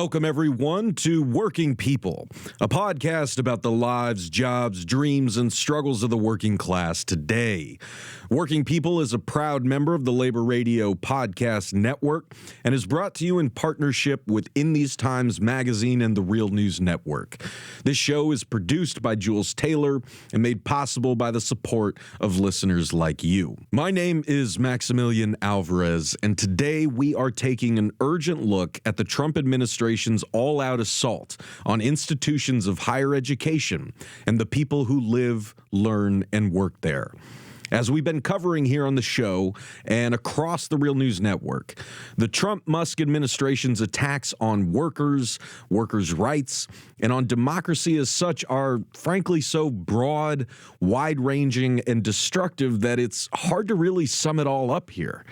Welcome, everyone, to Working People, a podcast about the lives, jobs, dreams, and struggles of the working class today. Working People is a proud member of the Labor Radio Podcast Network and is brought to you in partnership with In These Times magazine and the Real News Network. This show is produced by Jules Taylor and made possible by the support of listeners like you. My name is Maximillian Alvarez, and today we are taking an urgent look at the Trump administration's all-out assault on institutions of higher education and the people who live, learn, and work there. As we've been covering here on the show and across the Real News Network, the Trump-Musk administration's attacks on workers' rights, and on democracy as such are frankly so broad, wide-ranging, and destructive that it's hard to really sum it all up here.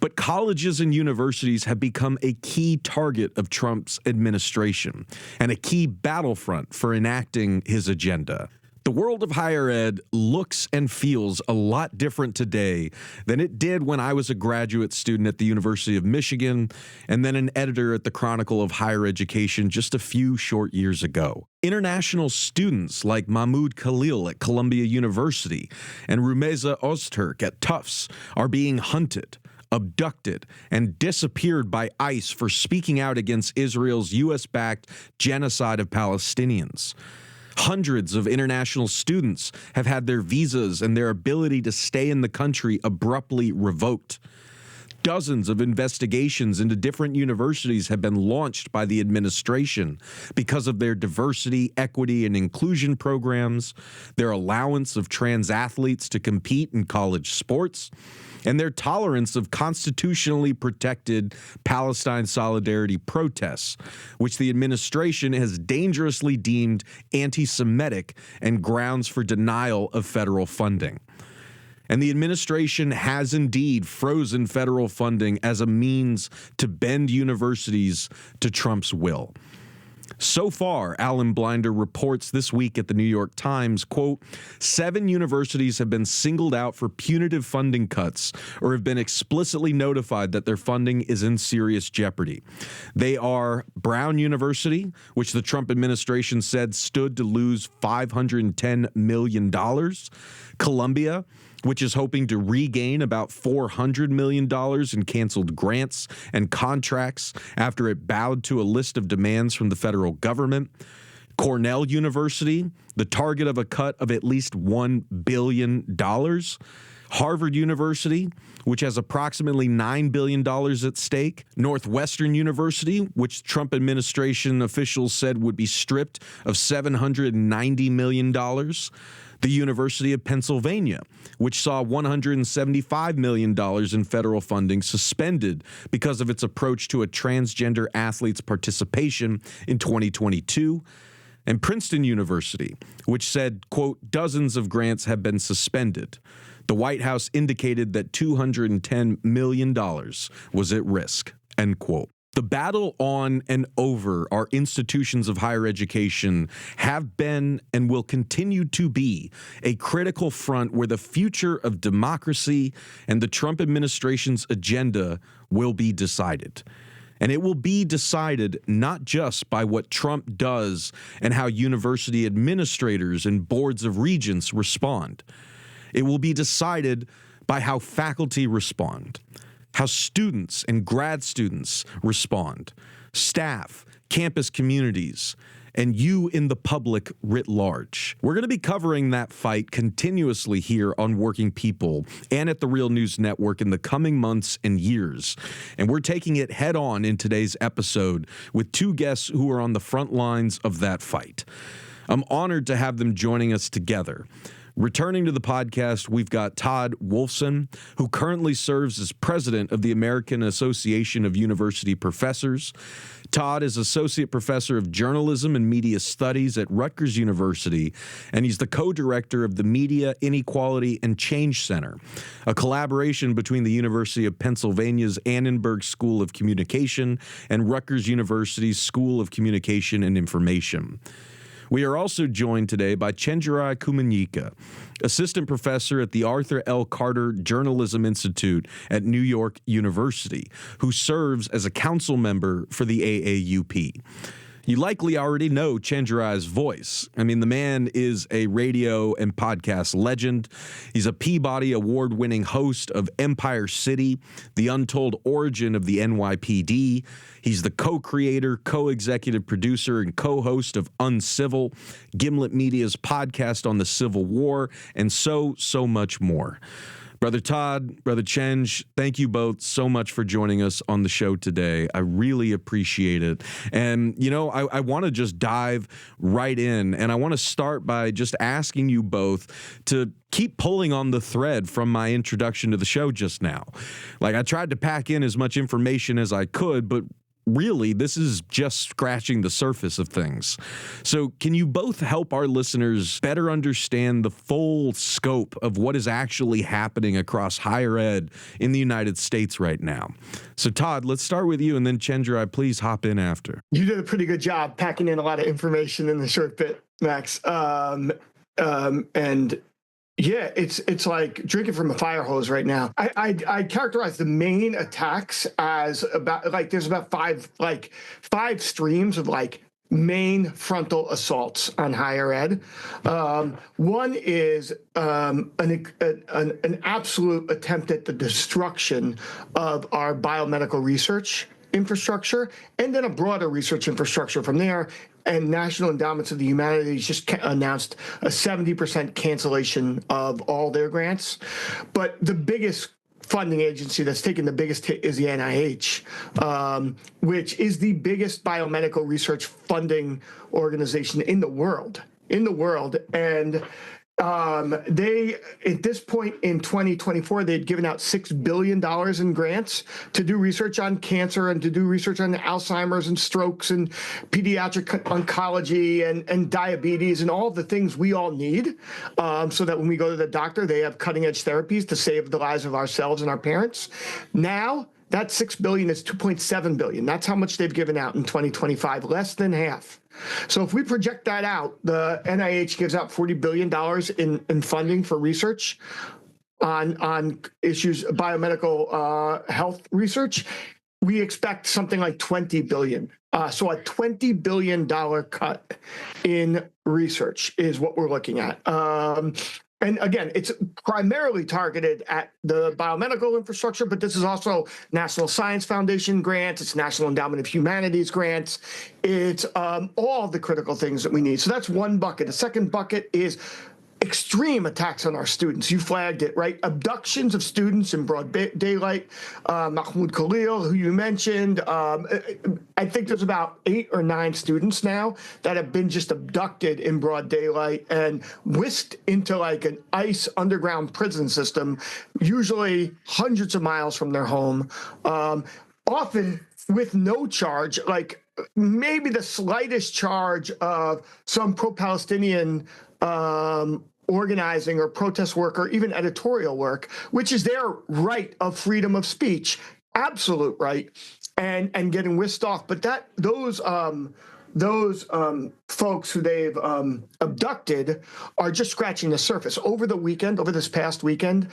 But colleges and universities have become a key target of Trump's administration and a key battlefront for enacting his agenda. The world of higher ed looks and feels a lot different today than it did when I was a graduate student at the University of Michigan and then an editor at the Chronicle of Higher Education just a few short years ago. International students like Mahmoud Khalil at Columbia University and Rumeysa Ozturk at Tufts are being hunted, abducted, and disappeared by ICE for speaking out against Israel's U.S.-backed genocide of Palestinians. Hundreds of international students have had their visas and their ability to stay in the country abruptly revoked. Dozens of investigations into different universities have been launched by the administration because of their diversity, equity, and inclusion programs, their allowance of trans athletes to compete in college sports, and their tolerance of constitutionally protected Palestine solidarity protests, which the administration has dangerously deemed anti-Semitic and grounds for denial of federal funding. And the administration has indeed frozen federal funding as a means to bend universities to Trump's will. So far, Alan Blinder reports this week at the New York Times, quote, 7 universities have been singled out for punitive funding cuts or have been explicitly notified that their funding is in serious jeopardy. They are Brown University, which the Trump administration said stood to lose $510 million, Columbia, which is hoping to regain about $400 million in canceled grants and contracts after it bowed to a list of demands from the federal government. Cornell University, the target of a cut of at least $1 billion. Harvard University, which has approximately $9 billion at stake. Northwestern University, which Trump administration officials said would be stripped of $790 million. The University of Pennsylvania, which saw $175 million in federal funding suspended because of its approach to a transgender athlete's participation in 2022. And Princeton University, which said, quote, dozens of grants have been suspended. The White House indicated that $210 million was at risk, end quote. The battle on and over our institutions of higher education have been and will continue to be a critical front where the future of democracy and the Trump administration's agenda will be decided. And it will be decided not just by what Trump does and how university administrators and boards of regents respond. It will be decided by how faculty respond, how students and grad students respond, staff, campus communities, and you in the public writ large. We're going to be covering that fight continuously here on Working People and at the Real News Network in the coming months and years. And we're taking it head on in today's episode with 2 guests who are on the front lines of that fight. I'm honored to have them joining us together. Returning to the podcast, we've got Todd Wolfson, who currently serves as president of the American Association of University Professors. Todd is Associate Professor of Journalism and Media Studies at Rutgers University, and he's the co-director of the Media, Inequality and Change Center, a collaboration between the University of Pennsylvania's Annenberg School of Communication and Rutgers University's School of Communication and Information. We are also joined today by Chenjerai Kumanyika, assistant professor at the Arthur L. Carter Journalism Institute at New York University, who serves as a council member for the AAUP. You likely already know Chenjerai's voice. I mean, the man is a radio and podcast legend. He's a Peabody-award winning host of Empire City, the Untold Origin of the NYPD. He's the co-creator, co-executive producer, and co-host of Uncivil, Gimlet Media's podcast on the Civil War, and so much more. Brother Todd, Brother Chenj, thank you both so much for joining us on the show today. I really appreciate it. And, you know, I want to just dive right in, and I want to start by just asking you both to keep pulling on the thread from my introduction to the show just now. Like, I tried to pack in as much information as I could, but really, this is just scratching the surface of things. So can you both help our listeners better understand the full scope of what is actually happening across higher ed in the United States right now? So Todd, let's start with you, and then Chenjerai, please hop in after. You did a pretty good job packing in a lot of information in the short bit, Max. And yeah, it's like drinking from a fire hose right now. I characterize the main attacks as about there's about five streams of main frontal assaults on higher ed. One is an absolute attempt at the destruction of our biomedical research infrastructure, and then a broader research infrastructure from there. And National Endowments of the Humanities just announced a 70% cancellation of all their grants. But the biggest funding agency that's taken the biggest hit is the NIH, which is the biggest biomedical research funding organization in the world. And they, at this point in 2024, they'd given out $6 billion in grants to do research on cancer and to do research on Alzheimer's and strokes and pediatric oncology and diabetes and all the things we all need, so that when we go to the doctor, they have cutting edge therapies to save the lives of ourselves and our parents. Now, that $6 billion is $2.7 billion. That's how much they've given out in 2025, less than half. So if we project that out, the NIH gives out $40 billion in funding for research on issues, biomedical health research. We expect something like $20 billion. So a $20 billion cut in research is what we're looking at. And again, it's primarily targeted at the biomedical infrastructure, but this is also National Science Foundation grants, it's National Endowment of Humanities grants, it's all the critical things that we need. So that's one bucket. The second bucket is extreme attacks on our students. You flagged it, right? Abductions of students in broad daylight. Mahmoud Khalil, who you mentioned, I think there's about 8 or 9 students now that have been just abducted in broad daylight and whisked into an ICE underground prison system, usually hundreds of miles from their home, often with no charge, maybe the slightest charge of some pro-Palestinian organizing or protest work or even editorial work, which is their right of freedom of speech, absolute right, and getting whisked off. But those folks who they've abducted are just scratching the surface. Over this past weekend,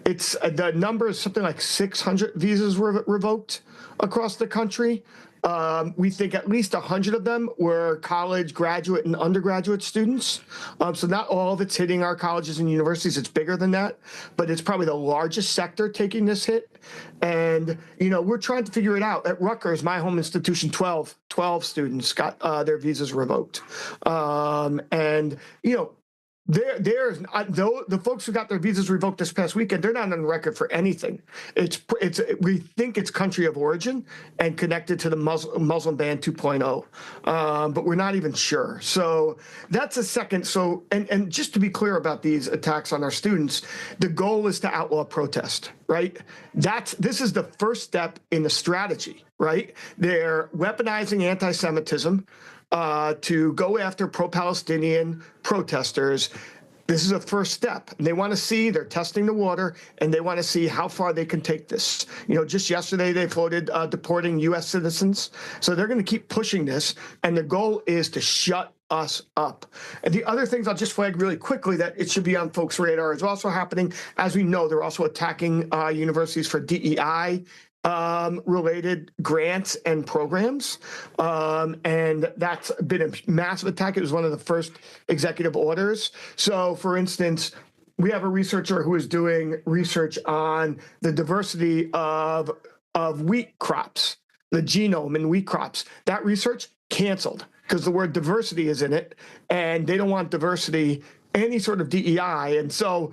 the number is something like 600 visas were revoked across the country. We think at least 100 of them were college, graduate, and undergraduate students. So not all of it's hitting our colleges and universities. It's bigger than that, but it's probably the largest sector taking this hit. And, we're trying to figure it out. At Rutgers, my home institution, 12 students got their visas revoked. The folks who got their visas revoked this past weekend, they're not on the record for anything. We think it's country of origin and connected to the Muslim ban 2.0, but we're not even sure. So that's a second. So and just to be clear about these attacks on our students, the goal is to outlaw protest, right? This is the first step in the strategy, right? They're weaponizing anti-Semitism to go after pro-Palestinian protesters. This is a first step. They want to see, they're testing the water, and they want to see how far they can take this. Just yesterday they floated deporting U.S. citizens. So they're going to keep pushing this, and the goal is to shut us up. And the other things I'll just flag really quickly that it should be on folks' radar is also happening. As we know, they're also attacking universities for DEI related grants and programs. And that's been a massive attack. It was one of the first executive orders. So, for instance, we have a researcher who is doing research on the diversity of wheat crops, the genome in wheat crops. That research canceled because the word diversity is in it, and they don't want diversity, any sort of DEI. And so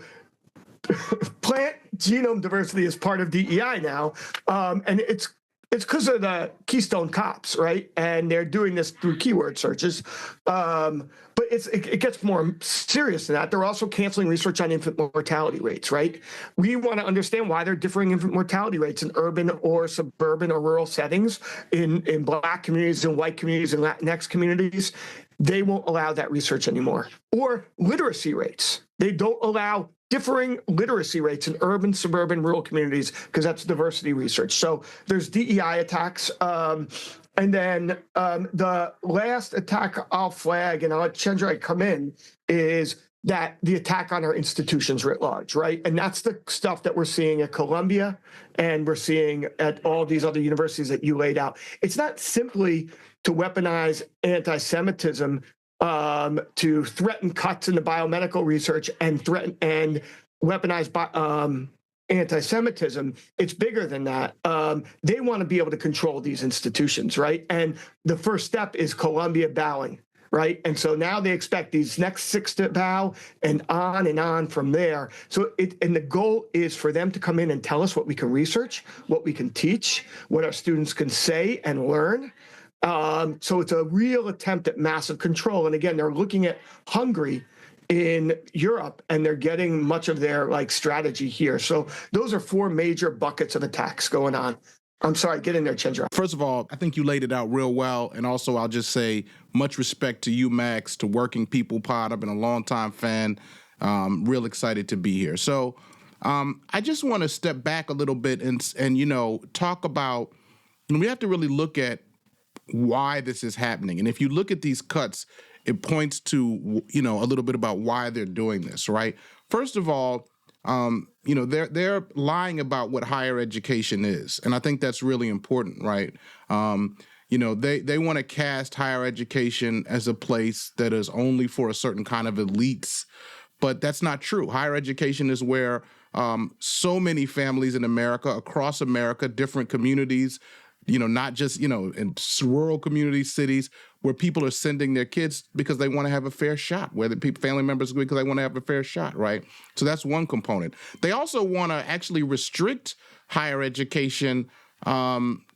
plant genome diversity is part of DEI now, and it's because of the Keystone Cops, right? And they're doing this through keyword searches. But it gets more serious than that. They're also canceling research on infant mortality rates, right? We want to understand why they're differing infant mortality rates in urban or suburban or rural settings, in Black communities and white communities and Latinx communities. They won't allow that research anymore. Or literacy rates. They don't allow differing literacy rates in urban, suburban, rural communities because that's diversity research. So there's DEI attacks. And then the last attack I'll flag, and I'll let Chenjerai come in, is that the attack on our institutions writ large, right? And that's the stuff that we're seeing at Columbia and we're seeing at all these other universities that you laid out. It's not simply to weaponize anti-Semitism to threaten cuts in the biomedical research and threaten and weaponize anti-Semitism. It's bigger than that. They want to be able to control these institutions, right? And the first step is Columbia bowing, right? And so now they expect these next 6 to bow and on from there. So and the goal is for them to come in and tell us what we can research, what we can teach, what our students can say and learn. So it's a real attempt at massive control. And again, they're looking at Hungary in Europe, and they're getting much of their strategy here. So those are 4 major buckets of attacks going on. I'm sorry, get in there, Chenjerai. First of all, I think you laid it out real well. And also, I'll just say much respect to you, Max, to Working People Pod. I've been a longtime fan. Real excited to be here. So I just want to step back a little bit and talk about, we have to really look at why this is happening. And if you look at these cuts, it points to, a little bit about why they're doing this, right? First of all, they're lying about what higher education is. And I think that's really important, right? They want to cast higher education as a place that is only for a certain kind of elites, but that's not true. Higher education is where so many families in America, across America, different communities, not just, in rural communities, cities, where people are sending their kids because they want to have a fair shot, where the family members because they want to have a fair shot, right? So that's one component. They also want to actually restrict higher education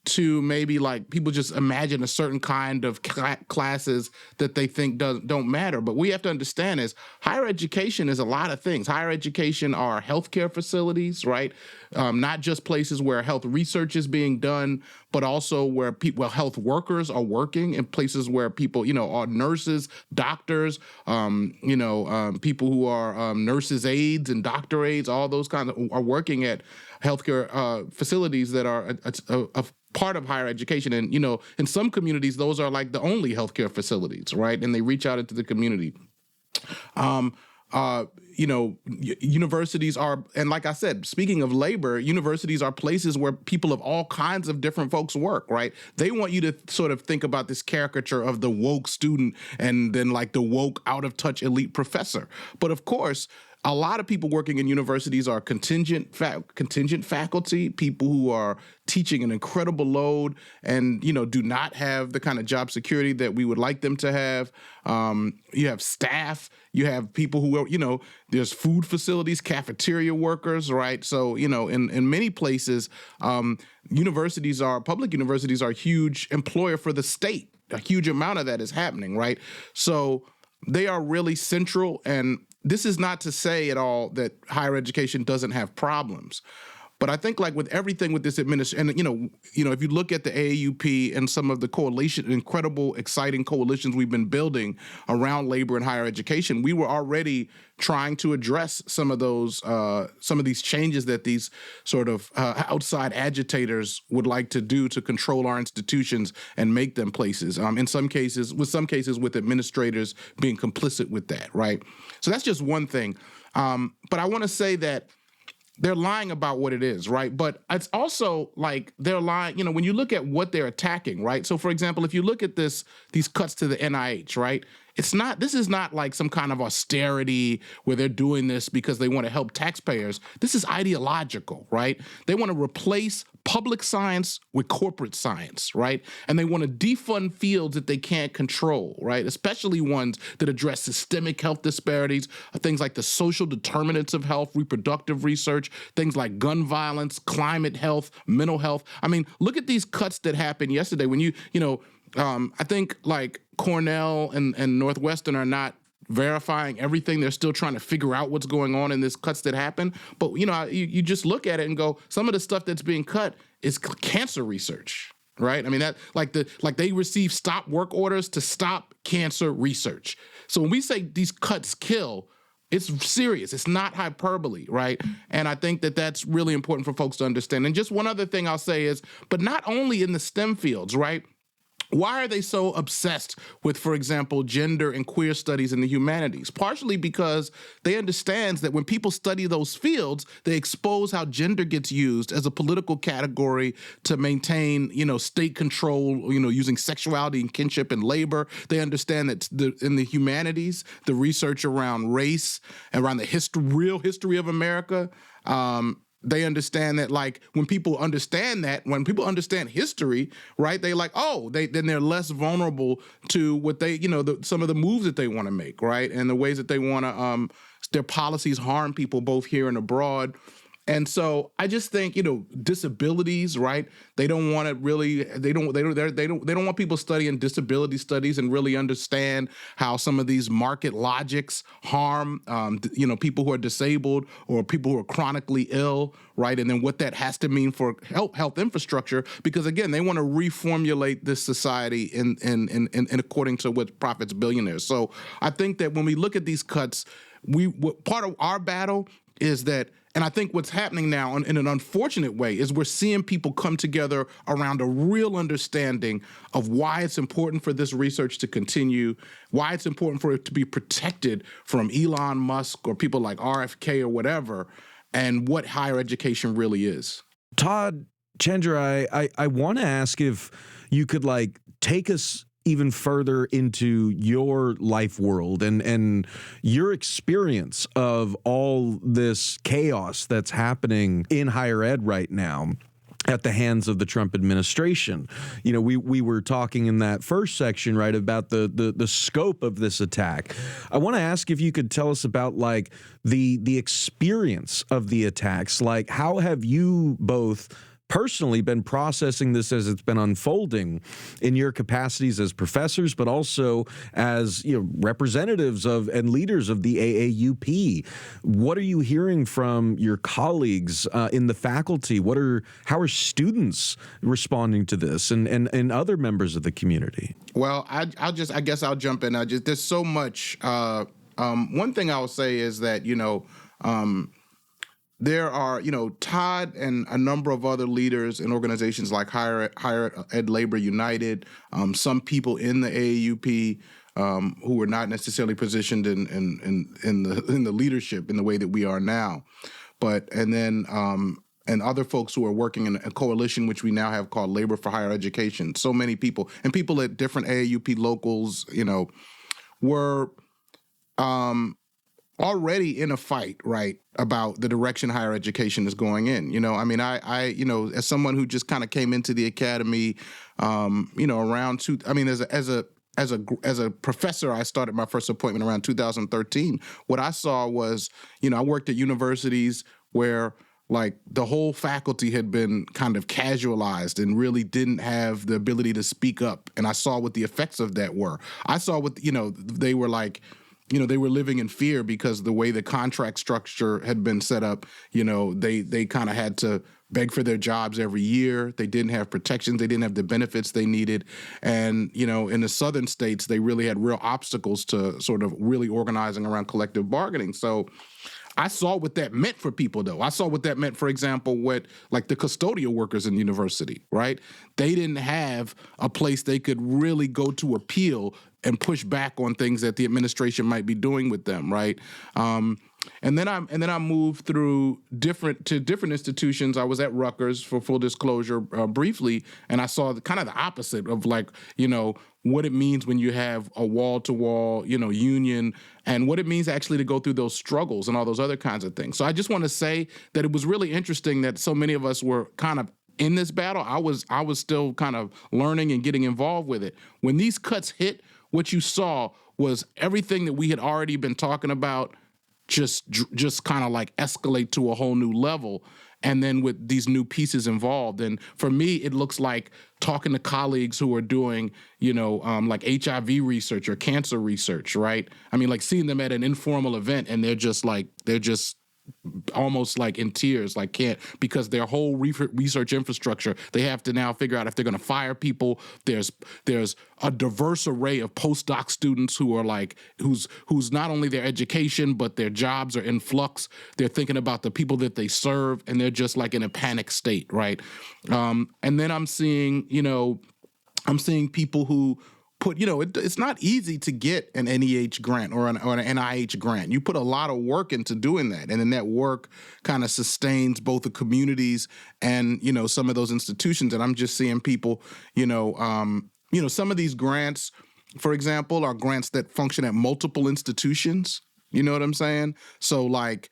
to maybe people just imagine a certain kind of classes that they think don't matter. But we have to understand is higher education is a lot of things. Higher education are healthcare facilities, right? Not just places where health research is being done, but also where health workers are working, in places where people, are nurses, doctors, people who are nurses' aides and doctor aides, all those kinds of are working at healthcare facilities that are a part of higher education. And, in some communities, those are the only healthcare facilities, right? And they reach out into the community. Universities are, and like I said, speaking of labor, universities are places where people of all kinds of different folks work, right? They want you to sort of think about this caricature of the woke student and then the woke out of touch elite professor. But of course, a lot of people working in universities are contingent faculty, people who are teaching an incredible load and, do not have the kind of job security that we would like them to have. You have staff, you have people who are, there's food facilities, cafeteria workers, right? So, in many places, public universities are a huge employer for the state. A huge amount of that is happening, right? So they are really central, and this is not to say at all that higher education doesn't have problems, But I think like with everything with this administration, and if you look at the AAUP and some of the coalition, incredible, exciting coalitions we've been building around labor and higher education, we were already trying to address some of these changes that these sort of outside agitators would like to do to control our institutions and make them places. In some cases with administrators being complicit with that, right? So that's just one thing. But I want to say that they're lying about what it is, right? But it's also like they're lying, when you look at what they're attacking, right? So for example, if you look at these cuts to the NIH, right? This is not like some kind of austerity where they're doing this because they want to help taxpayers. This is ideological, right? They want to replace public science with corporate science, right? And they want to defund fields that they can't control, right? Especially ones that address systemic health disparities, things like the social determinants of health, reproductive research, things like gun violence, climate health, mental health. I mean, look at these cuts that happened yesterday when I think like Cornell and Northwestern are not verifying everything. They're still trying to figure out what's going on in these cuts that happen. But, you just look at it and go, some of the stuff that's being cut is cancer research, right? I mean, that like they receive stop work orders to stop cancer research. So when we say these cuts kill, it's serious. It's not hyperbole, right? And I think that that's really important for folks to understand. And just one other thing I'll say is, but not only in the STEM fields, right? Why are they so obsessed with, for example, gender and queer studies in the humanities? Partially because they understand that when people study those fields, they expose how gender gets used as a political category to maintain, state control, using sexuality and kinship and labor. They understand that in the humanities, the research around race, around the real history of America, they understand that, like, when people understand history, right, then they're less vulnerable to what they, some of the moves that they want to make, right, and the ways that they want to, their policies harm people both here and abroad. And so I just think, disabilities, right? They don't want to really, they don't want people studying disability studies and really understand how some of these market logics harm, people who are disabled or people who are chronically ill, right? And then what that has to mean for health infrastructure, because again, they want to reformulate this society in according to what profits billionaires. So I think that when we look at these cuts, part of our battle is that. And I think what's happening now in an unfortunate way is we're seeing people come together around a real understanding of why it's important for this research to continue, why it's important for it to be protected from Elon Musk or people like RFK or whatever, and what higher education really is. Todd, Chenjerai, I want to ask if you could take us even further into your life world and your experience of all this chaos that's happening in higher ed right now at the hands of the Trump administration. We were talking in that first section, right, about the scope of this attack. I want to ask if you could tell us about the experience of the attacks. How have you both personally been processing this as it's been unfolding in your capacities as professors, but also as representatives of and leaders of the AAUP? What are you hearing from your colleagues in the faculty? How are students responding to this and other members of the community? Well, I guess I'll jump in. There's so much. One thing I'll say is that there are, Todd and a number of other leaders in organizations like Higher Ed Labor United, some people in the AAUP who were not necessarily positioned in the leadership in the way that we are now, and other folks who are working in a coalition which we now have called Labor for Higher Education. So many people and people at different AAUP locals, were already in a fight, right, about the direction higher education is going in. I as someone who just kind of came into the academy, around as a professor, I started my first appointment around 2013. What I saw was, I worked at universities where the whole faculty had been kind of casualized and really didn't have the ability to speak up. And I saw what the effects of that were. I saw what, they were they were living in fear because the way the contract structure had been set up, they kind of had to beg for their jobs every year. They didn't have protections. They didn't have the benefits they needed. And, in the southern states, they really had real obstacles to sort of really organizing around collective bargaining. So I saw what that meant for people, though. I saw what that meant, for example, like the custodial workers in the university, right? They didn't have a place they could really go to appeal and push back on things that the administration might be doing with them, right? And then I moved through different institutions. I was at Rutgers, for full disclosure, briefly, and I saw kind of the opposite of what it means when you have a wall-to-wall, union, and what it means actually to go through those struggles and all those other kinds of things. So I just want to say that it was really interesting that so many of us were kind of in this battle. I was still kind of learning and getting involved with it. When these cuts hit, what you saw was everything that we had already been talking about just kind of like escalate to a whole new level. And then with these new pieces involved. And for me, it looks like talking to colleagues who are doing, like HIV research or cancer research, right? I mean, like seeing them at an informal event and they're just almost like in tears, like can't, because their whole research infrastructure, they have to now figure out if they're going to fire people. There's a diverse array of postdoc students who are like, who's not only their education, but their jobs are in flux. They're thinking about the people that they serve, and they're just like in a panic state, right? And then I'm seeing people who put, it's not easy to get an NEH grant or an NIH grant. You put a lot of work into doing that. And then that work kind of sustains both the communities and, some of those institutions. And I'm just seeing people, some of these grants, for example, are grants that function at multiple institutions. You know what I'm saying? So like,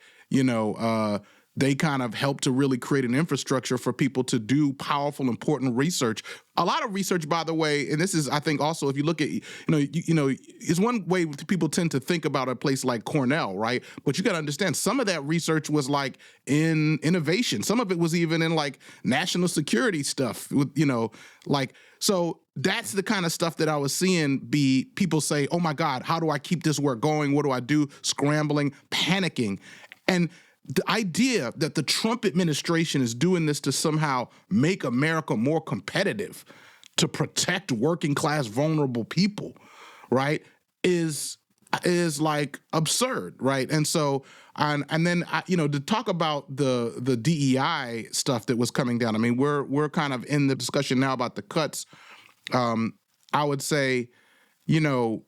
they kind of help to really create an infrastructure for people to do powerful, important research. A lot of research, by the way, and this is, I think, also if you look at, is one way people tend to think about a place like Cornell, right? But you got to understand, some of that research was like in innovation. Some of it was even in like national security stuff, with, so that's the kind of stuff that I was seeing be people say, oh my God, how do I keep this work going? What do I do? Scrambling, panicking. And the idea that the Trump administration is doing this to somehow make America more competitive, to protect working class vulnerable people, right, is like absurd, right? And so, and then to talk about the DEI stuff that was coming down. I mean, we're kind of in the discussion now about the cuts. I would say, it's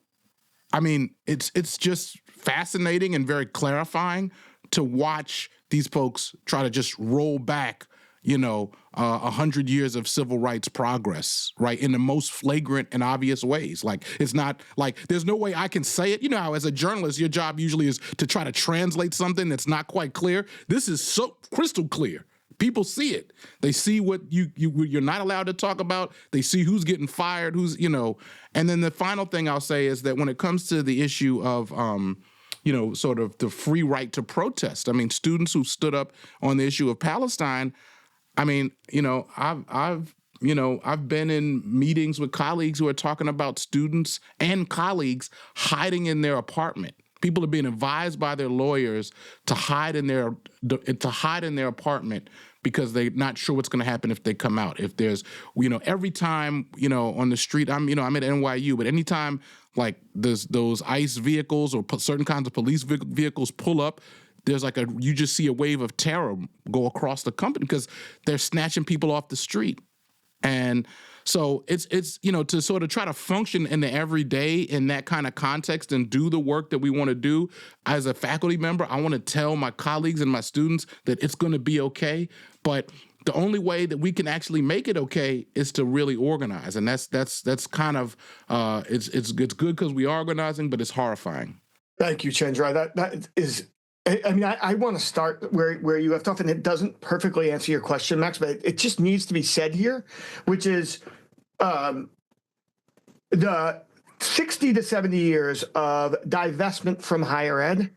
just fascinating and very clarifying to watch these folks try to just roll back, 100 years of civil rights progress, right, in the most flagrant and obvious ways. Like, it's not like there's no way I can say it. How as a journalist, your job usually is to try to translate something that's not quite clear. This is so crystal clear. People see it. They see what you're not allowed to talk about. They see who's getting fired, who's, And then the final thing I'll say is that when it comes to the issue of, sort of the free right to protest. I mean, students who stood up on the issue of Palestine. I mean, I've been in meetings with colleagues who are talking about students and colleagues hiding in their apartment. People are being advised by their lawyers to hide in their apartment because they're not sure what's going to happen if they come out. If there's, every time, on the street, I'm at NYU, but anytime like there's those ICE vehicles or certain kinds of police vehicles pull up, there's like you just see a wave of terror go across the country because they're snatching people off the street. And so it's to sort of try to function in the everyday in that kind of context and do the work that we want to do as a faculty member. I want to tell my colleagues and my students that it's going to be okay, but the only way that we can actually make it okay is to really organize, and that's kind of it's good because we are organizing, but it's horrifying. Thank you, Chenjerai. That is. I mean, I want to start where you left off, and it doesn't perfectly answer your question, Max, but it just needs to be said here, which is the 60 to 70 years of divestment from higher ed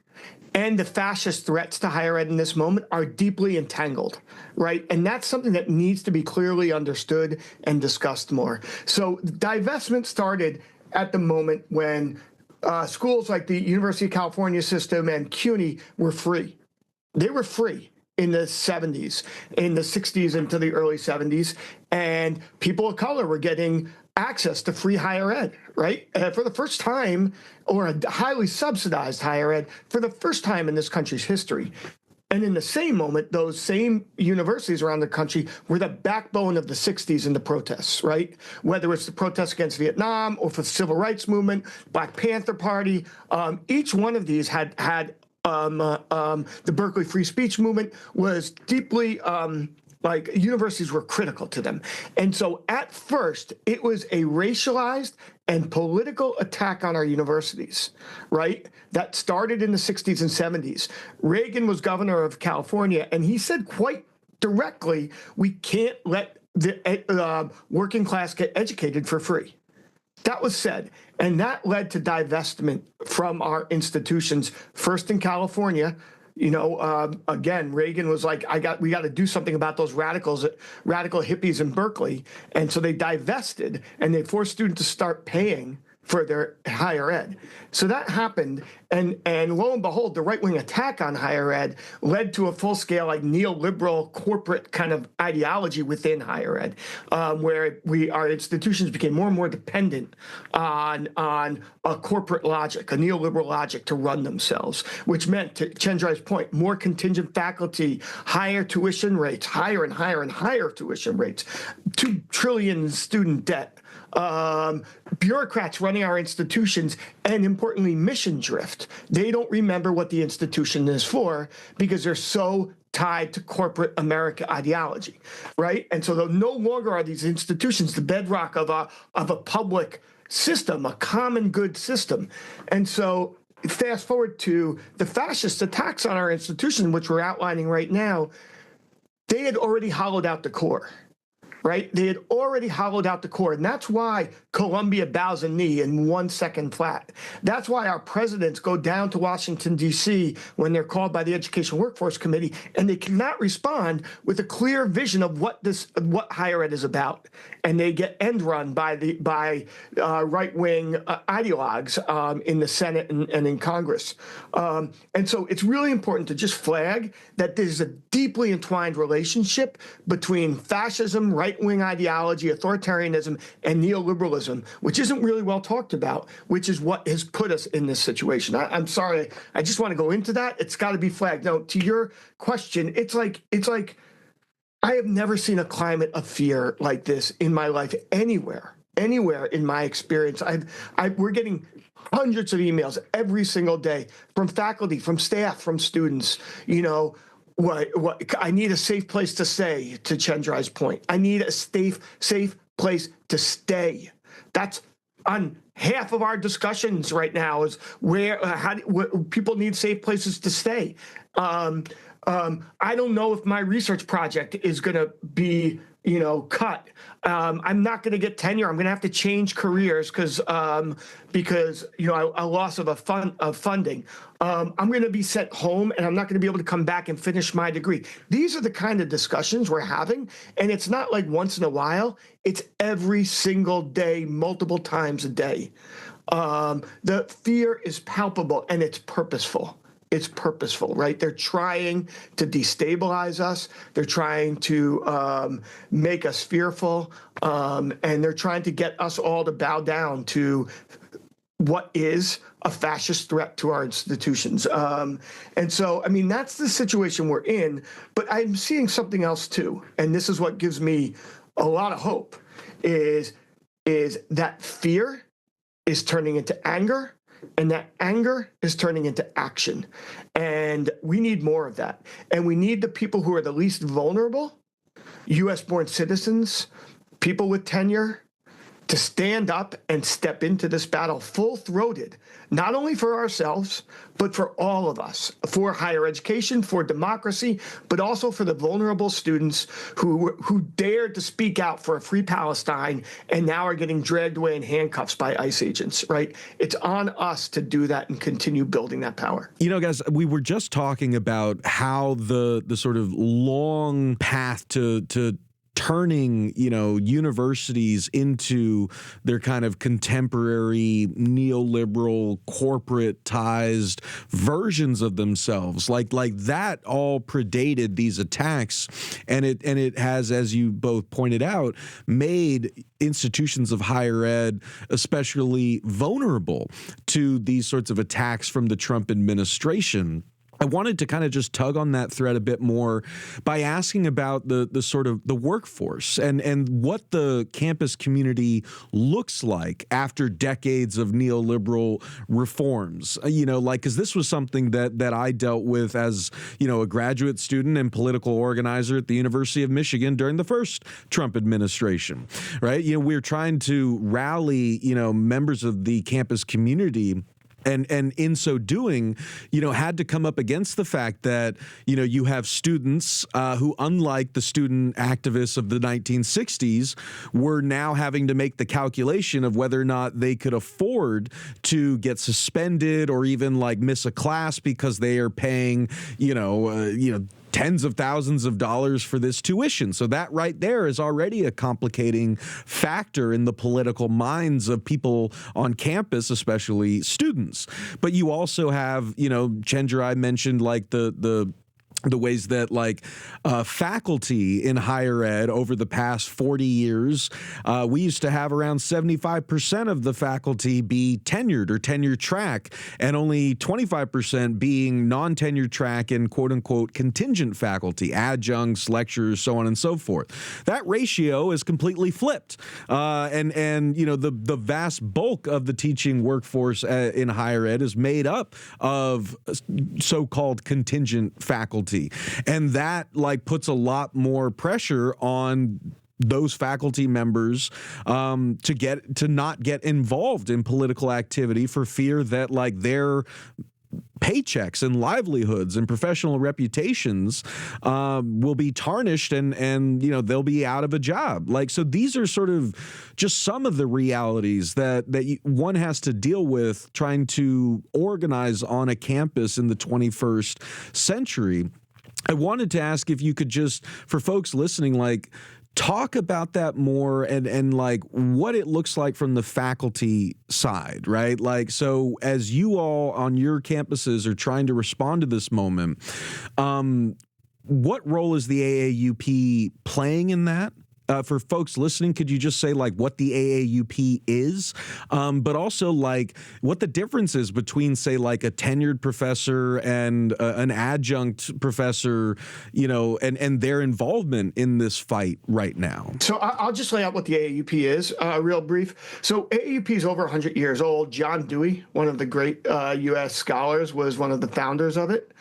and the fascist threats to higher ed in this moment are deeply entangled, right? And that's something that needs to be clearly understood and discussed more. So divestment started at the moment when schools like the University of California system and CUNY were free. They were free in the 70s, in the 60s into the early 70s, and people of color were getting access to free higher ed, right? For the first time, or a highly subsidized higher ed, for the first time in this country's history. And in the same moment, those same universities around the country were the backbone of the 60s in the protests, right? Whether it's the protests against Vietnam or for the Civil Rights Movement, Black Panther Party, each one of these had the Berkeley Free Speech Movement was deeply like universities were critical to them. And so at first, it was a racialized and political attack on our universities, right? That started in the 60s and 70s. Reagan was governor of California, and he said quite directly, we can't let the working class get educated for free. That was said, and that led to divestment from our institutions, first in California. You know, again, Reagan was like, we got to do something about those radical hippies in Berkeley. And so they divested and they forced students to start paying for their higher ed. So that happened, and lo and behold, the right-wing attack on higher ed led to a full-scale, like, neoliberal corporate kind of ideology within higher ed, where our institutions became more and more dependent on a corporate logic, a neoliberal logic to run themselves, which meant, to Chenjerai's point, more contingent faculty, higher tuition rates, higher and higher and higher tuition rates, $2 trillion student debt, bureaucrats running our institutions, and importantly, mission drift. They don't remember what the institution is for because they're so tied to corporate America ideology, right? And so no longer are these institutions the bedrock of a public system, a common good system. And so fast forward to the fascist attacks on our institution, which we're outlining right now, they had already hollowed out the core. Right? They had already hollowed out the core. And that's why Columbia bows a knee in 1 second flat. That's why our presidents go down to Washington, D.C. when they're called by the Education Workforce Committee, and they cannot respond with a clear vision of what higher ed is about. And they get end run by right-wing ideologues in the Senate and in Congress. And so it's really important to just flag that there's a deeply entwined relationship between fascism, right-wing ideology, authoritarianism, and neoliberalism, which isn't really well talked about, which is what has put us in this situation. I'm sorry, I just want to go into that. It's got to be flagged. Now, to your question, it's like I have never seen a climate of fear like this in my life anywhere in my experience. We're getting hundreds of emails every single day from faculty, from staff, from students, you know, what I need a safe place to stay, to Chenjerai's point. I need a safe place to stay. That's on half of our discussions right now, is where people need safe places to stay. I don't know if my research project is going to be, you know, cut. I'm not going to get tenure. I'm going to have to change careers because you know, a loss of funding. I'm going to be sent home, and I'm not going to be able to come back and finish my degree. These are the kind of discussions we're having, and it's not like once in a while. It's every single day, multiple times a day. The fear is palpable, and it's purposeful. It's purposeful, right? They're trying to destabilize us. They're trying to make us fearful, and they're trying to get us all to bow down to what is a fascist threat to our institutions. And so, I mean, that's the situation we're in, but I'm seeing something else too. And this is what gives me a lot of hope, is that fear is turning into anger, and that anger is turning into action. And we need more of that. And we need the people who are the least vulnerable, U.S.-born citizens, people with tenure, to stand up and step into this battle full-throated, not only for ourselves, but for all of us, for higher education, for democracy, but also for the vulnerable students who dared to speak out for a free Palestine and now are getting dragged away in handcuffs by ICE agents, right? It's on us to do that and continue building that power. You know, guys, we were just talking about how the sort of long path to turning, universities into their kind of contemporary neoliberal corporatized versions of themselves. Like that all predated these attacks, and it has, as you both pointed out, made institutions of higher ed especially vulnerable to these sorts of attacks from the Trump administration. I wanted to kind of just tug on that thread a bit more by asking about the sort of the workforce and what the campus community looks like after decades of neoliberal reforms. Because this was something that I dealt with as, a graduate student and political organizer at the University of Michigan during the first Trump administration, right? We're trying to rally, members of the campus community. And in so doing, had to come up against the fact that, you have students who, unlike the student activists of the 1960s, were now having to make the calculation of whether or not they could afford to get suspended or even miss a class because they are paying, tens of thousands of dollars for this tuition. So that right there is already a complicating factor in the political minds of people on campus, especially students. But you also have, Chenjerai mentioned the ways that faculty in higher ed over the past 40 years, we used to have around 75% of the faculty be tenured or tenure track, and only 25% being non-tenure track and quote unquote contingent faculty, adjuncts, lecturers, so on and so forth. That ratio is completely flipped. And the vast bulk of the teaching workforce in higher ed is made up of so-called contingent faculty. And that puts a lot more pressure on those faculty members to not get involved in political activity for fear that their paychecks and livelihoods and professional reputations will be tarnished and they'll be out of a job. So these are sort of just some of the realities that one has to deal with trying to organize on a campus in the 21st century. I wanted to ask if you could just, for folks listening, talk about that more and what it looks like from the faculty side, right? So as you all on your campuses are trying to respond to this moment, what role is the AAUP playing in that? For folks listening, could you just say what the AAUP is, but also what the difference is between, say, a tenured professor and an adjunct professor, and their involvement in this fight right now? So I'll just lay out what the AAUP is, real brief. So AAUP is over 100 years old. John Dewey, one of the great U.S. scholars, was one of the founders of it.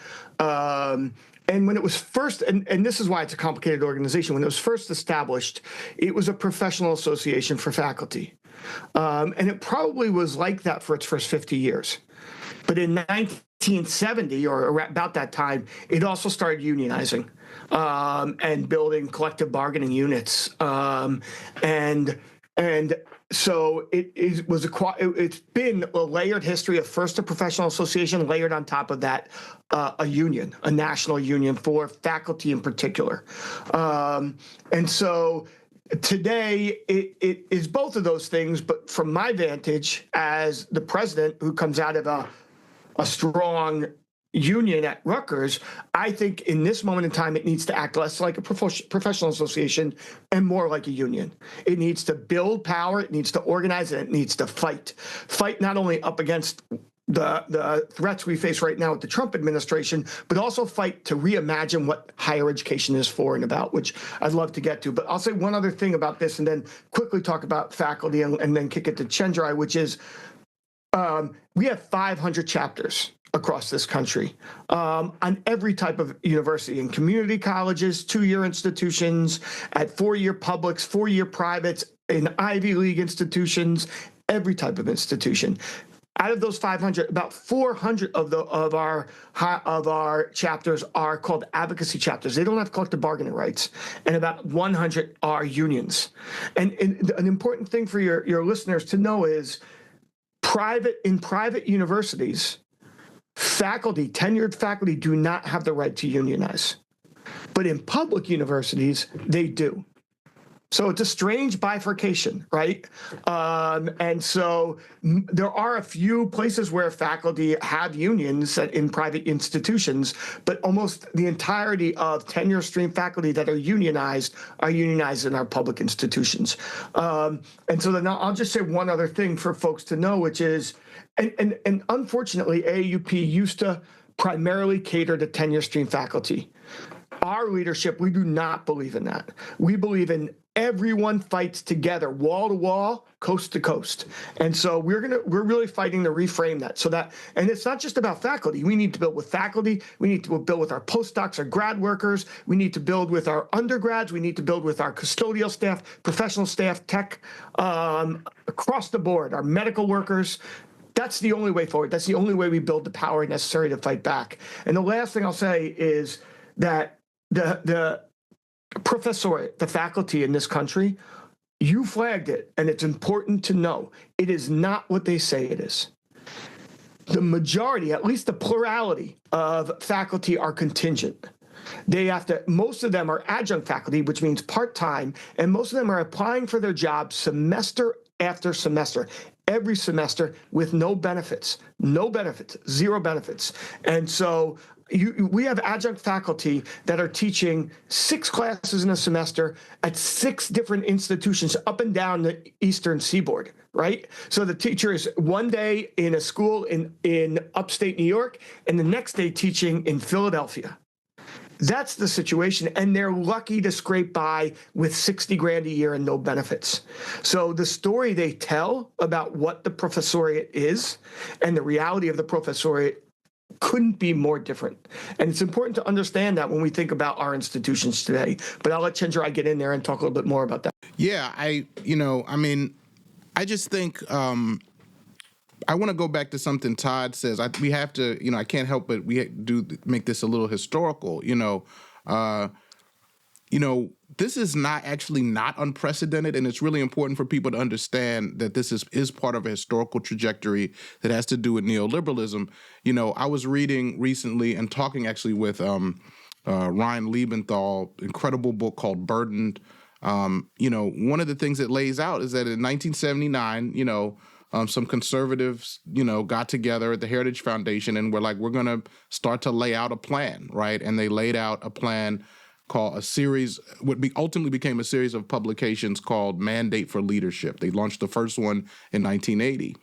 And when it was first, and this is why it's a complicated organization, when it was first established, it was a professional association for faculty. And it probably was like that for its first 50 years. But in 1970, or about that time, it also started unionizing and building collective bargaining units. So it's been a layered history of first a professional association, layered on top of that a union, a national union for faculty in particular. And so today it is both of those things, but from my vantage as the president who comes out of a strong union at Rutgers, I think in this moment in time, it needs to act less like a professional association and more like a union. It needs to build power, it needs to organize, and it needs to fight. Fight not only up against the threats we face right now with the Trump administration, but also fight to reimagine what higher education is for and about, which I'd love to get to. But I'll say one other thing about this and then quickly talk about faculty and then kick it to Chenjerai, which is we have 500 chapters across this country on every type of university, in community colleges, 2-year institutions, at 4-year publics, 4-year privates, in Ivy League institutions, every type of institution. Out of those 500, about 400 of our chapters are called advocacy chapters. They don't have collective bargaining rights, and about 100 are unions. And an important thing for your listeners to know is in private universities, tenured faculty do not have the right to unionize. But in public universities, they do. So it's a strange bifurcation, right? And so there are a few places where faculty have unions in private institutions, but almost the entirety of tenure stream faculty that are unionized in our public institutions. And so then I'll just say one other thing for folks to know, which is, and unfortunately, AAUP used to primarily cater to tenure stream faculty. Our leadership, we do not believe in that. We believe in everyone fights together, wall to wall, coast to coast. And so we're really fighting to reframe that and it's not just about faculty. We need to build with faculty. We need to build with our postdocs, our grad workers. We need to build with our undergrads. We need to build with our custodial staff, professional staff, tech, across the board, our medical workers. That's the only way forward. That's the only way we build the power necessary to fight back. And the last thing I'll say is that the professoriate, the faculty in this country, you flagged it, and it's important to know it is not what they say it is. The majority, at least the plurality of faculty, are contingent. Most of them are adjunct faculty, which means part-time, and most of them are applying for their jobs semester after semester, every semester with no benefits, zero benefits. And so we have adjunct faculty that are teaching 6 classes in a semester at 6 different institutions up and down the Eastern Seaboard, right? So the teacher is one day in a school in upstate New York and the next day teaching in Philadelphia. That's the situation, and they're lucky to scrape by with $60,000 a year and no benefits. So the story they tell about what the professoriate is and the reality of the professoriate couldn't be more different. And it's important to understand that when we think about our institutions today. But I'll let Chenjerai get in there and talk a little bit more about that. Yeah, I just think I want to go back to something Todd says. We have to, I can't help but we do make this a little historical. This is not unprecedented, and it's really important for people to understand that this is part of a historical trajectory that has to do with neoliberalism. I was reading recently and talking actually with Ryan Liebenthal, incredible book called Burdened. One of the things it lays out is that in 1979, some conservatives, got together at the Heritage Foundation and were like, we're going to start to lay out a plan, right? And they laid out a plan called ultimately became a series of publications called Mandate for Leadership. They launched the first one in 1980.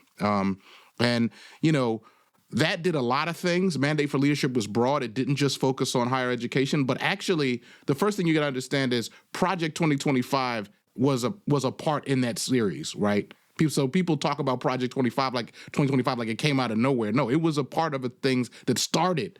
That did a lot of things. Mandate for Leadership was broad. It didn't just focus on higher education, but actually the first thing you got to understand is Project 2025 was a part in that series, right? So people talk about Project 2025 like it came out of nowhere. No, it was a part of the things that started.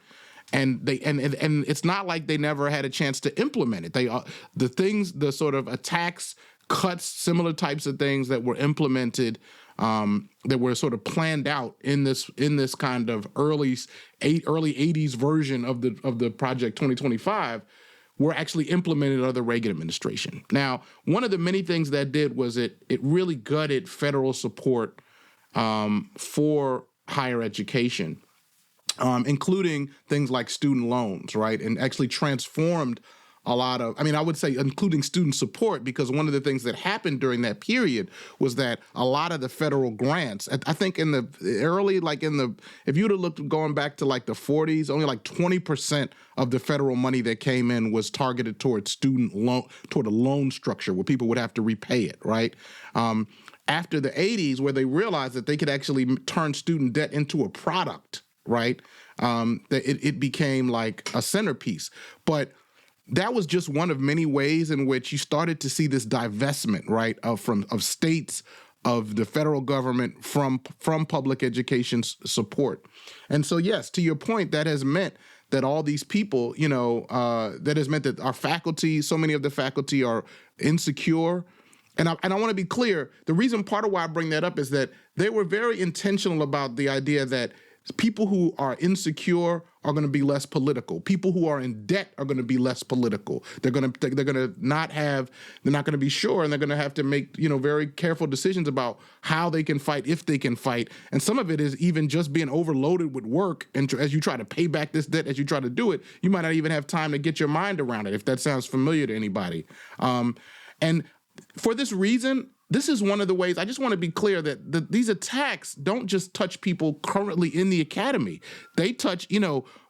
And it's not like they never had a chance to implement it. The sort of attacks, cuts, similar types of things that were implemented, that were sort of planned out in this kind of early 80s version of the Project 2025 were actually implemented under the Reagan administration. Now, one of the many things that did was it really gutted federal support for higher education. Including things like student loans, right? And actually transformed a lot of, I would say including student support, because one of the things that happened during that period was that a lot of the federal grants, I think in the early, if you'd have looked going back to like the 40s, only like 20% of the federal money that came in was targeted toward toward a loan structure where people would have to repay it, right? After the 80s, where they realized that they could actually turn student debt into a product, right? It became like a centerpiece. But that was just one of many ways in which you started to see this divestment, right, of states, of the federal government from public education support. And so, yes, to your point, that has meant that all these people, that has meant that our faculty, so many of the faculty are insecure. And I want to be clear, part of why I bring that up is that they were very intentional about the idea that people who are insecure are going to be less political. People who are in debt are going to be less political. They're going to not going to be sure, and they're going to have to make, very careful decisions about how they can fight, if they can fight. And some of it is even just being overloaded with work. And as you try to pay back this debt, as you try to do it, you might not even have time to get your mind around it, if that sounds familiar to anybody. And for this reason, this is one of the ways I just want to be clear that these attacks don't just touch people currently in the academy. They touch,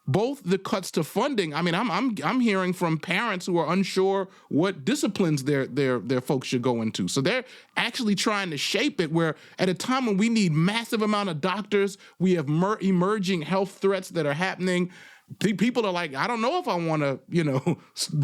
both the cuts to funding. I mean, I'm hearing from parents who are unsure what disciplines their folks should go into. So they're actually trying to shape it where at a time when we need massive amount of doctors, we have emerging health threats that are happening. People are like, I don't know if I want to,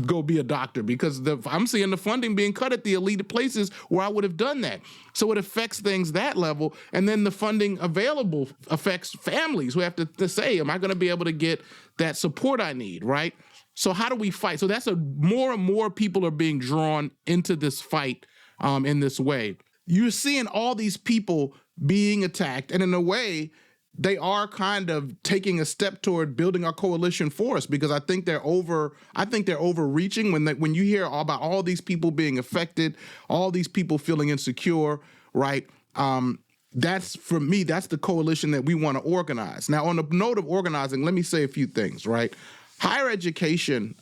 go be a doctor because I'm seeing the funding being cut at the elite places where I would have done that. So it affects things that level. And then the funding available affects families who have to say, am I going to be able to get that support I need, right? So how do we fight? So that's more and more people are being drawn into this fight in this way. You're seeing all these people being attacked, and in a way, they are kind of taking a step toward building our coalition force because I think they're overreaching when you hear about all these people being affected, all these people feeling insecure, right? That's, for me, that's the coalition that we want to organize. Now, on the note of organizing, let me say a few things, right? Higher education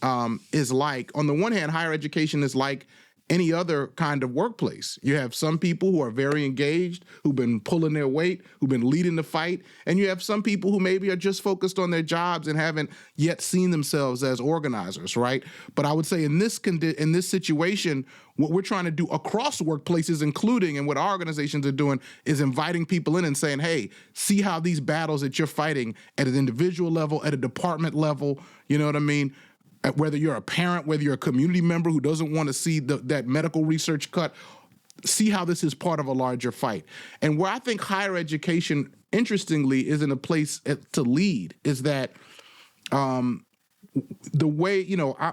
is like, on the one hand, higher education is like any other kind of workplace. You have some people who are very engaged, who've been pulling their weight, who've been leading the fight, and you have some people who maybe are just focused on their jobs and haven't yet seen themselves as organizers, right? But I would say in this situation, what we're trying to do across workplaces, including and what our organizations are doing, is inviting people in and saying, hey, see how these battles that you're fighting at an individual level, at a department level, you know what I mean? Whether you're a parent, whether you're a community member who doesn't want to see that medical research cut, see how this is part of a larger fight. And where I think higher education, interestingly, is in a place to lead is that the way,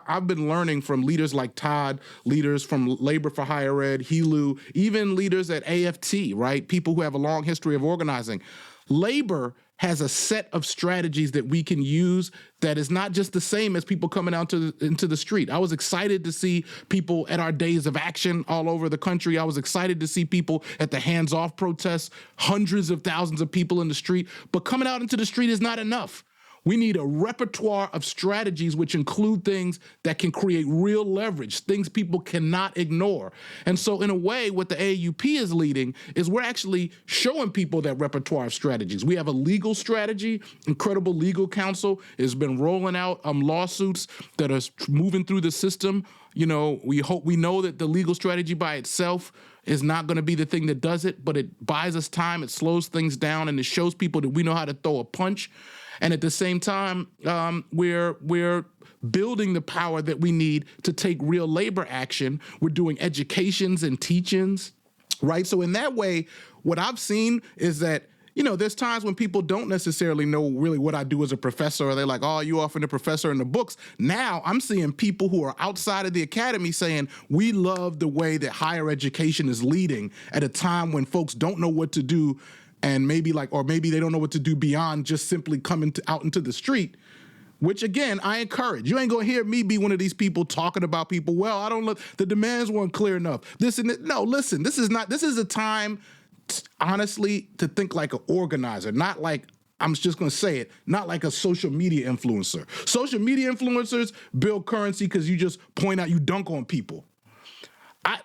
I've been learning from leaders like Todd, leaders from Labor for Higher Ed, HELU, even leaders at AFT, right? People who have a long history of organizing. Labor has a set of strategies that we can use that is not just the same as people coming out into the street. I was excited to see people at our days of action all over the country. I was excited to see people at the hands-off protests, hundreds of thousands of people in the street. But coming out into the street is not enough. We need a repertoire of strategies which include things that can create real leverage, things people cannot ignore. And so in a way, what the AAUP is leading is we're actually showing people that repertoire of strategies. We have a legal strategy. Incredible Legal Counsel has been rolling out lawsuits that are moving through the system. We know that the legal strategy by itself is not going to be the thing that does it, but it buys us time, it slows things down, and it shows people that we know how to throw a punch. And at the same time, we're building the power that we need to take real labor action. We're doing educations and teachings, right? So in that way, what I've seen is that, there's times when people don't necessarily know really what I do as a professor, or they're like, oh, you often a professor in the books. Now I'm seeing people who are outside of the academy saying, we love the way that higher education is leading at a time when folks don't know what to do. And maybe they don't know what to do beyond just simply coming out into the street, which again, I encourage. You ain't gonna hear me be one of these people talking about people, well, I don't look, the demands weren't clear enough. This and that. No, listen, this is a time, honestly, to think like an organizer, not like, I'm just going to say it, not like a social media influencer. Social media influencers build currency because you just point out, you dunk on people.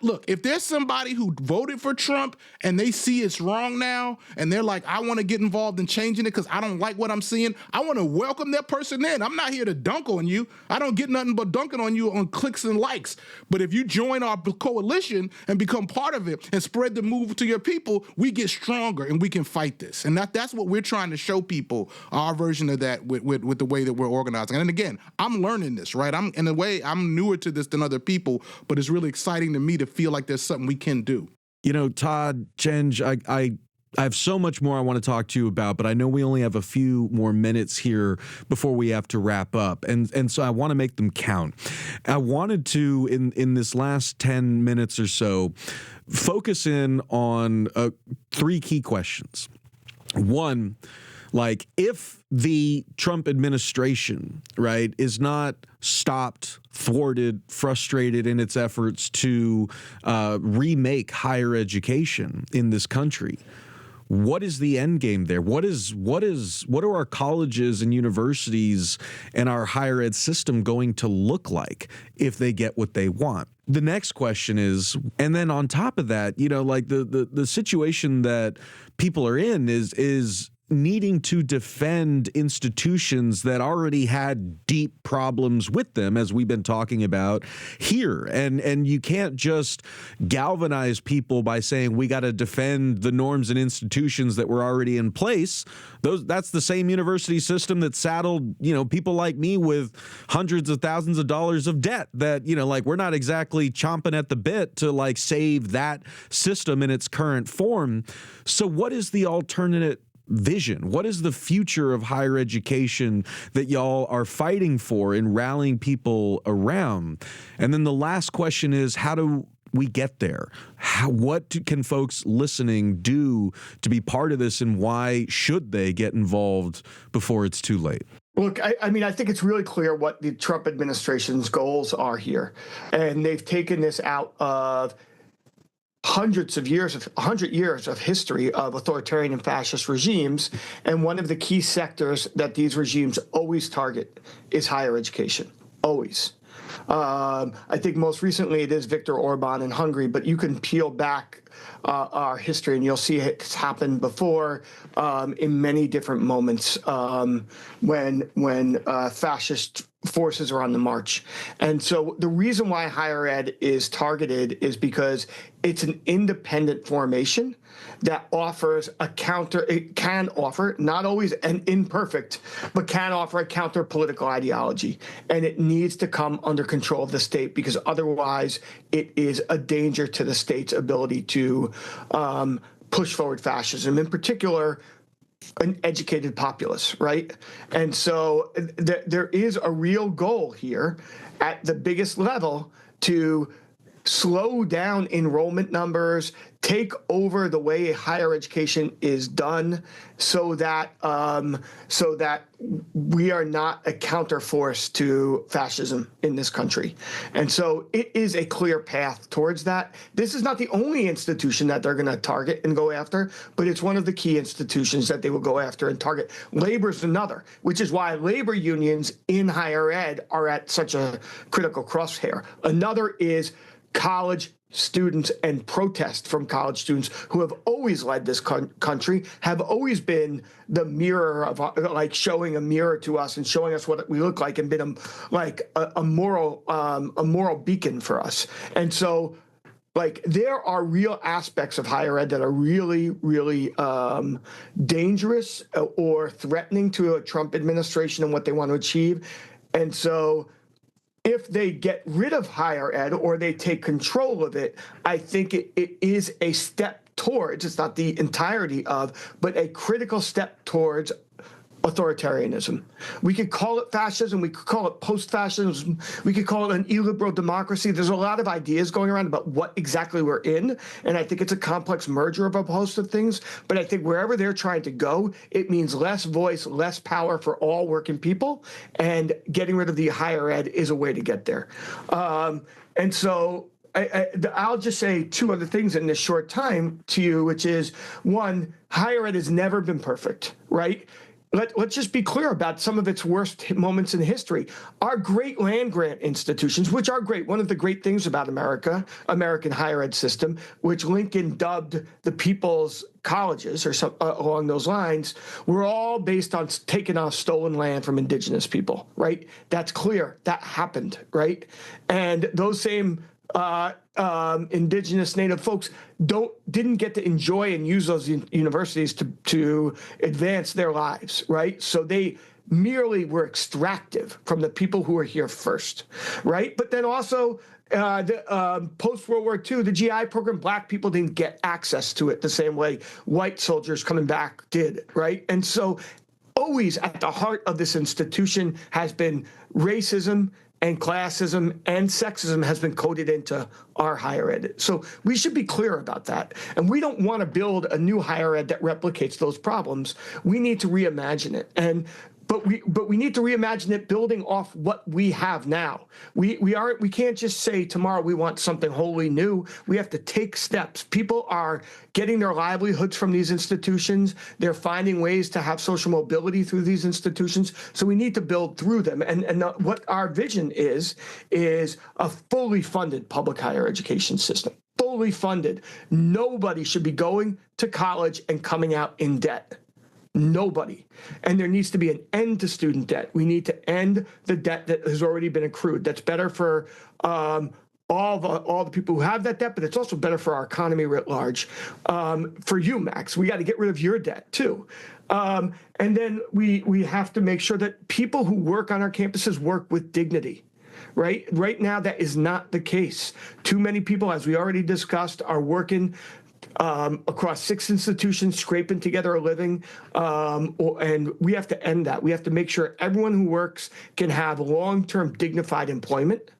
Look, if there's somebody who voted for Trump and they see it's wrong now and they're like, I want to get involved in changing it because I don't like what I'm seeing, I want to welcome that person in. I'm not here to dunk on you. I don't get nothing but dunking on you on clicks and likes. But if you join our coalition and become part of it and spread the move to your people, we get stronger and we can fight this. And that's what we're trying to show people, our version of that with the way that we're organizing. And again, I'm learning this, right? In a way, I'm newer to this than other people, but it's really exciting to me to feel like there's something we can do. Todd, Chenj, I have so much more I want to talk to you about, but I know we only have a few more minutes here before we have to wrap up. And so I want to make them count. I wanted to, in this last 10 minutes or so, focus in on 3 key questions. One, if the Trump administration, right, is not stopped, thwarted, frustrated in its efforts to remake higher education in this country, what is the end game there? What are our colleges and universities and our higher ed system going to look like if they get what they want? The next question is, and then on top of that, like the situation that people are in is needing to defend institutions that already had deep problems with them, as we've been talking about here. And you can't just galvanize people by saying we got to defend the norms and institutions that were already in place. That's the same university system that saddled, people like me with hundreds of thousands of dollars of debt that, like we're not exactly chomping at the bit to like save that system in its current form. So what is the alternate vision? What is the future of higher education that y'all are fighting for and rallying people around? And then the last question is, how do we get there? What can folks listening do to be part of this, and why should they get involved before it's too late? Look, I think it's really clear what the Trump administration's goals are here. And they've taken this out of 100 years of history of authoritarian and fascist regimes. And one of the key sectors that these regimes always target is higher education, always. I think most recently it is Viktor Orban in Hungary, but you can peel back our history and you'll see it's happened before in many different moments when fascist forces are on the march. And so the reason why higher ed is targeted is because it's an independent formation that offers a counter. It can offer, not always an imperfect, but can offer a counter political ideology. And it needs to come under control of the state, because otherwise it is a danger to the state's ability to push forward fascism, in particular an educated populace, right? And so there is a real goal here at the biggest level to slow down enrollment numbers, take over the way higher education is done, so that we are not a counterforce to fascism in this country. And so it is a clear path towards that. This is not the only institution that they're going to target and go after, but it's one of the key institutions that they will go after and target. Labor's another, which is why labor unions in higher ed are at such a critical crosshair. Another is college students and protest from college students who have always led this country, have always been the mirror of, like, showing a mirror to us and showing us what we look like, and been a moral beacon for us. And so, like, there are real aspects of higher ed that are really, really dangerous or threatening to a Trump administration and what they want to achieve. And so if they get rid of higher ed or they take control of it, I think it is a step towards, it's not the entirety of, but a critical step towards authoritarianism. We could call it fascism, we could call it post-fascism, we could call it an illiberal democracy. There's a lot of ideas going around about what exactly we're in, and I think it's a complex merger of a host of things, but I think wherever they're trying to go, it means less voice, less power for all working people, and getting rid of the higher ed is a way to get there. And so I'll just say two other things in this short time to you, which is, one, higher ed has never been perfect, right? Let's just be clear about some of its worst moments in history. Our great land-grant institutions, which are great, one of the great things about American higher ed system, which Lincoln dubbed the people's colleges or some, along those lines, were all based on taking off stolen land from indigenous people, right? That's clear. That happened, right? And those same indigenous native folks didn't get to enjoy and use those universities to advance their lives, right? So they merely were extractive from the people who were here first, right? But then also post-World War II, the GI program, black people didn't get access to it the same way white soldiers coming back did, right? And so always at the heart of this institution has been racism, and classism and sexism has been coded into our higher ed. So we should be clear about that. And we don't want to build a new higher ed that replicates those problems. We need to reimagine it. but we need to reimagine it building off what we have now. We can't just say tomorrow we want something wholly new. We have to take steps. People are getting their livelihoods from these institutions. They're finding ways to have social mobility through these institutions. So we need to build through them. And what our vision is a fully funded public higher education system. Fully funded. Nobody should be going to college and coming out in debt. Nobody. And there needs to be an end to student debt. We need to end the debt that has already been accrued. That's better for all the people who have that debt, but it's also better for our economy writ large. For you, Max, we got to get rid of your debt too. And then we have to make sure that people who work on our campuses work with dignity. Right now, that is not the case. Too many people, as we already discussed, are working across 6 institutions, scraping together a living, and we have to end that. We have to make sure everyone who works can have long-term dignified employment,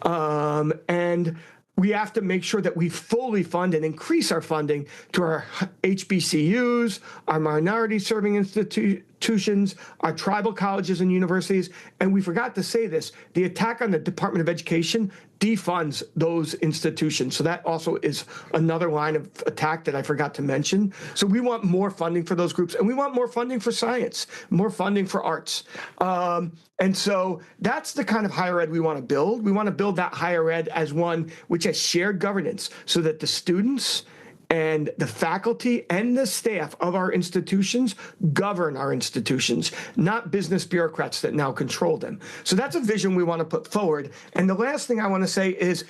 and we have to make sure that we fully fund and increase our funding to our HBCUs, our minority-serving institutions, our tribal colleges and universities. And we forgot to say this, the attack on the Department of Education defunds those institutions. So that also is another line of attack that I forgot to mention. So we want more funding for those groups, and we want more funding for science, more funding for arts. And so that's the kind of higher ed we want to build. We want to build that higher ed as one which has shared governance so that the students and the faculty and the staff of our institutions govern our institutions, not business bureaucrats that now control them. So that's a vision we want to put forward. And the last thing I want to say is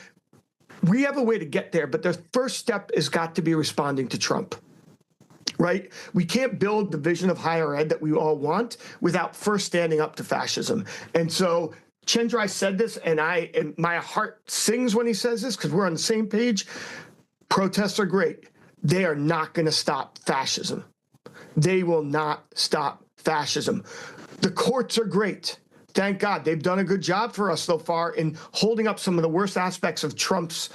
we have a way to get there, but the first step has got to be responding to Trump. Right? We can't build the vision of higher ed that we all want without first standing up to fascism. And so Chenjerai said this, and my heart sings when he says this because we're on the same page. Protests are great. They are not going to stop fascism. They will not stop fascism. The courts are great. Thank God. They've done a good job for us so far in holding up some of the worst aspects of Trump's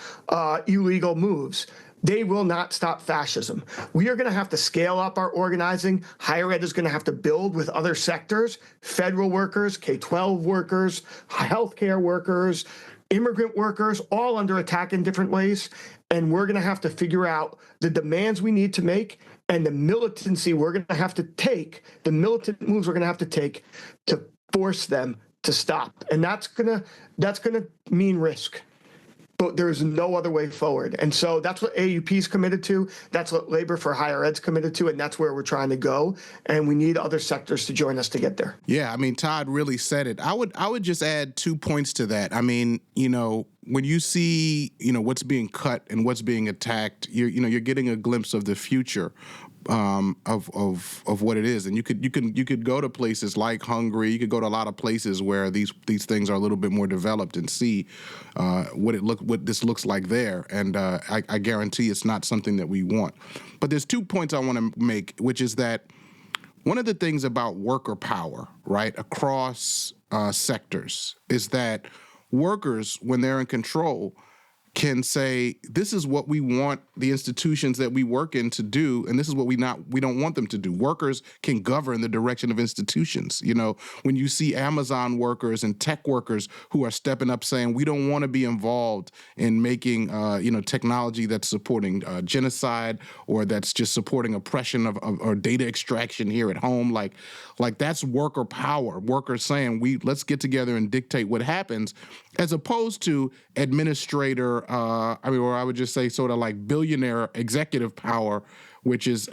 illegal moves. They will not stop fascism. We are going to have to scale up our organizing. Higher ed is going to have to build with other sectors, federal workers, K-12 workers, healthcare workers, immigrant workers, all under attack in different ways. And we're going to have to figure out the demands we need to make and the militancy we're going to have to take, the militant moves we're going to have to take to force them to stop. And that's going to mean risk. But there's no other way forward. And so that's what AAUP is committed to. That's what Labor for Higher Ed's committed to. And that's where we're trying to go. And we need other sectors to join us to get there. Yeah, I mean, Todd really said it. I would just add 2 points to that. I mean, when you see, what's being cut and what's being attacked, you're getting a glimpse of the future of what it is. And you could go to places like Hungary. You could go to a lot of places where these things are a little bit more developed and see what this looks like there. And I guarantee it's not something that we want. But there's 2 points I want to make, which is that one of the things about worker power, right, across sectors is that workers, when they're in control, can say, this is what we want the institutions that we work in to do, and this is what we don't want them to do. Workers can govern the direction of institutions. When you see Amazon workers and tech workers who are stepping up saying, we don't want to be involved in making, technology that's supporting genocide or that's just supporting oppression or data extraction here at home, like that's worker power. Workers saying, let's get together and dictate what happens, as opposed to administrator, or I would just say sort of like billionaire executive power, which is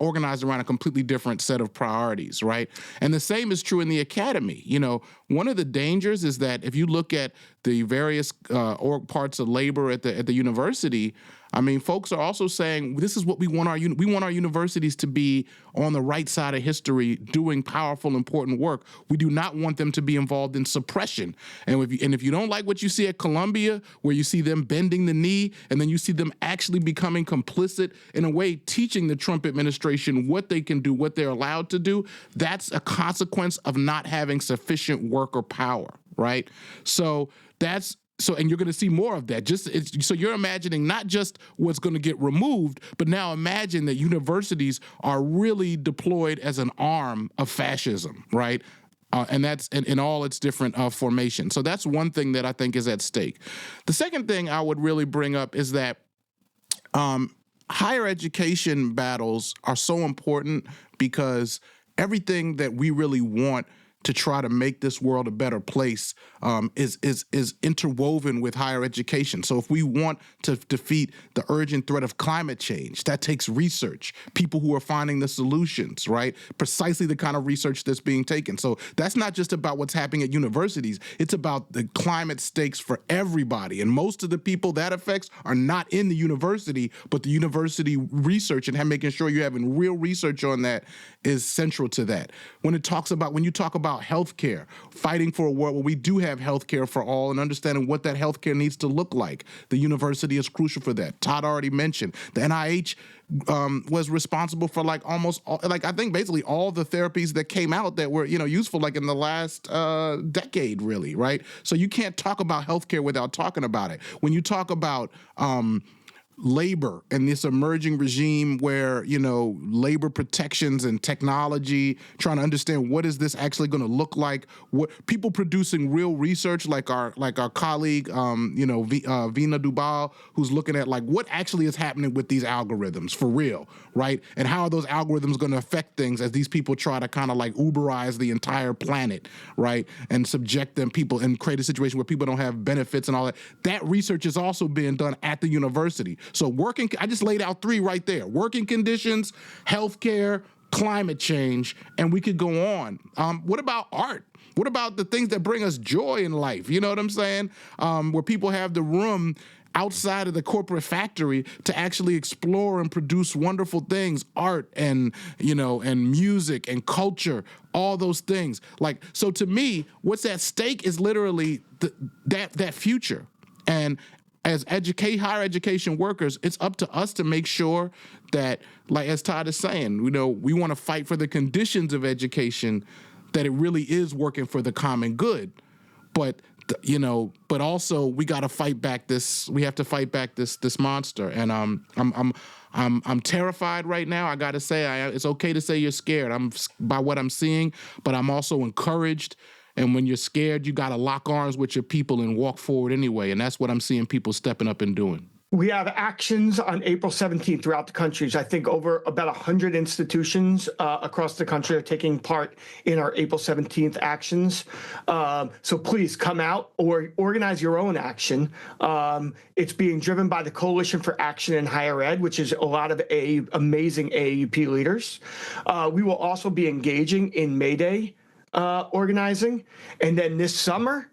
organized around a completely different set of priorities, right? And the same is true in the academy. One of the dangers is that if you look at the various parts of labor at the university, I mean, folks are also saying this is what we want our universities to be on the right side of history, doing powerful, important work. We do not want them to be involved in suppression. And if you don't like what you see at Columbia, where you see them bending the knee, and then you see them actually becoming complicit in a way, teaching the Trump administration what they can do, what they're allowed to do, that's a consequence of not having sufficient worker power, right? And you're going to see more of that. So you're imagining not just what's going to get removed, but now imagine that universities are really deployed as an arm of fascism, right? And that's in all its different formations. So that's one thing that I think is at stake. The second thing I would really bring up is that higher education battles are so important because everything that we really want to try to make this world a better place is interwoven with higher education. So if we want to defeat the urgent threat of climate change, that takes research, people who are finding the solutions, right? Precisely the kind of research that's being taken. So that's not just about what's happening at universities, it's about the climate stakes for everybody. And most of the people that affects are not in the university, but the university research and making sure you're having real research on that is central to that. When you talk about healthcare, fighting for a world where we do have healthcare for all and understanding what that healthcare needs to look like, the university is crucial for that. Todd already mentioned the NIH was responsible for I think basically all the therapies that came out that were useful in the last decade, really, right? So you can't talk about healthcare without talking about it. When you talk about labor and this emerging regime where, labor protections and technology, trying to understand what is this actually going to look like, what people producing real research like our colleague, Vina Dubal, who's looking at what actually is happening with these algorithms for real, right? And how are those algorithms going to affect things as these people try to kind of Uberize the entire planet, right? And subject people and create a situation where people don't have benefits and all that. That research is also being done at the university. So I just laid out three right there: working conditions, healthcare, climate change, and we could go on. What about art? What about the things that bring us joy in life? You know what I'm saying? Where people have the room outside of the corporate factory to actually explore and produce wonderful things, art and music and culture, all those things. So to me, what's at stake is literally that future. And as higher education workers, it's up to us to make sure that, as Todd is saying, we want to fight for the conditions of education, that it really is working for the common good. But also we got to fight back this. We have to fight back this monster. And I'm terrified right now. I got to say, it's okay to say you're scared. By what I'm seeing, but I'm also encouraged. And when you're scared, you got to lock arms with your people and walk forward anyway. And that's what I'm seeing people stepping up and doing. We have actions on April 17th throughout the country. I think over about 100 institutions across the country are taking part in our April 17th actions. So please come out or organize your own action. It's being driven by the Coalition for Action in Higher Ed, which is a lot of amazing AAUP leaders. We will also be engaging in May Day organizing. And then this summer,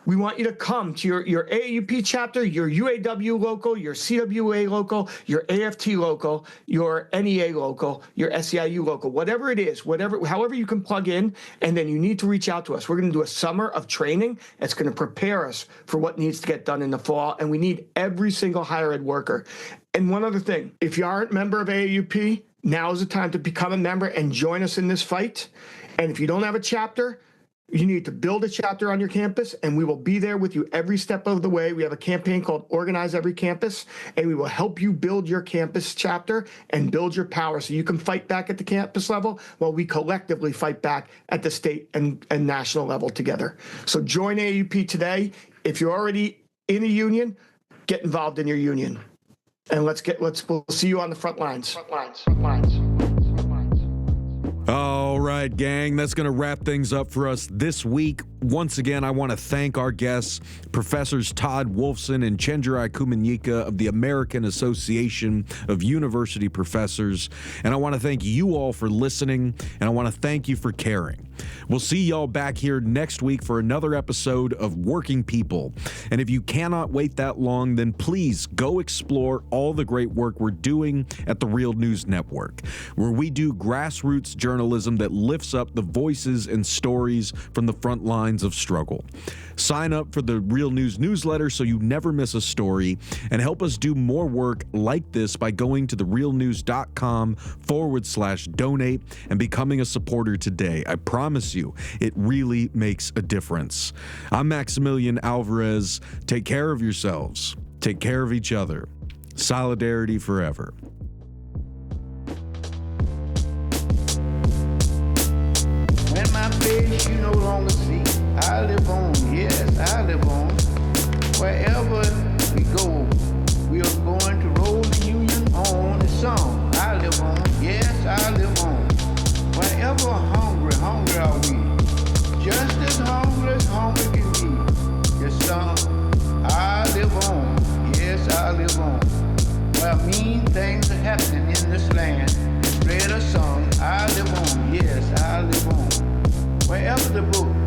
we want you to come to your AAUP chapter, your UAW local, your CWA local, your AFT local, your NEA local, your SEIU local, whatever it is, however you can plug in, and then you need to reach out to us. We're going to do a summer of training that's going to prepare us for what needs to get done in the fall, and we need every single higher ed worker. And one other thing, if you aren't a member of AAUP, now is the time to become a member and join us in this fight. And if you don't have a chapter, you need to build a chapter on your campus, and we will be there with you every step of the way. We have a campaign called Organize Every Campus, and we will help you build your campus chapter and build your power so you can fight back at the campus level while we collectively fight back at the state and national level together. So join AAUP today. If you're already in a union, get involved in your union. And we'll see you on the front lines. All right, gang, that's going to wrap things up for us this week. Once again, I want to thank our guests, Professors Todd Wolfson and Chenjerai Kumanyika of the American Association of University Professors. And I want to thank you all for listening, and I want to thank you for caring. We'll see y'all back here next week for another episode of Working People. And if you cannot wait that long, then please go explore all the great work we're doing at the Real News Network, where we do grassroots journalism that lifts up the voices and stories from the front lines of struggle. Sign up for the Real News newsletter so you never miss a story, and help us do more work like this by going to therealnews.com/donate and becoming a supporter today. I promise you, it really makes a difference. I'm Maximillian Alvarez. Take care of yourselves. Take care of each other. Solidarity forever. When my face face you no longer see. I live on, yes, I live on. Wherever we go, we are going to roll the Union on the song. I live on, yes, I live on. Wherever hungry are we. Just as hungry can be. Yes, son, I live on, yes, I live on. Where mean things are happening in this land. Read a song, I live on, yes, I live on. Wherever the book